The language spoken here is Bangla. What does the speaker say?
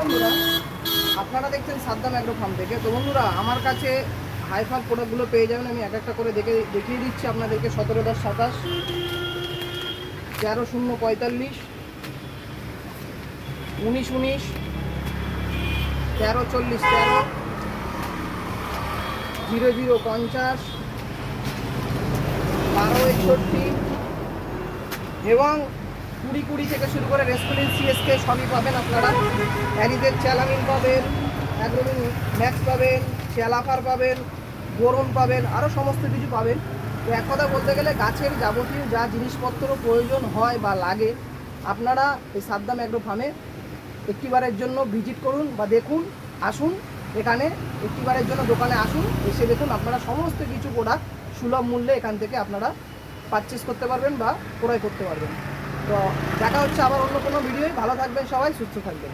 বন্ধুরা, আপনারা দেখছেন সাদ্দাম অ্যাগ্রো ফার্ম থেকে। তো বন্ধুরা, আমার কাছে হাইফার প্রোডাক্টগুলো পেয়ে যাবেন। আমি এক একটা করে দেখিয়ে দিচ্ছি আপনাদেরকে। 17/10/27, 13/0/45, 19/19, 13/40/13, 00/50, 12/61 এবং 20/20 থেকে শুরু করে রেসকুলিন সিএসকে সবই পাবেন আপনারা। অ্যারিজের চ্যালামিন পাবেন, অ্যাগ্রোমিন ম্যাক্স পাবেন, চ্যালাফার পাবেন, বোরন পাবেন, আরও সমস্ত কিছু পাবেন। তো এক কথা বলতে গেলে গাছের যাবতীয় যা জিনিসপত্র প্রয়োজন হয় বা লাগে, আপনারা এই সাদ্দাম অ্যাগ্রো ফার্মে একটিবারের জন্য ভিজিট করুন বা দেখুন, আসুন এখানে একটিবারের জন্য দোকানে আসুন, এসে দেখুন আপনারা সমস্ত কিছু প্রোডাক্ট সুলভ মূল্যে এখান থেকে আপনারা পারচেস করতে পারবেন বা ক্রয় করতে পারবেন। তো দেখা হচ্ছে আবার অন্য কোনো ভিডিওয়। ভালো থাকবেন সবাই, সুস্থ থাকবেন।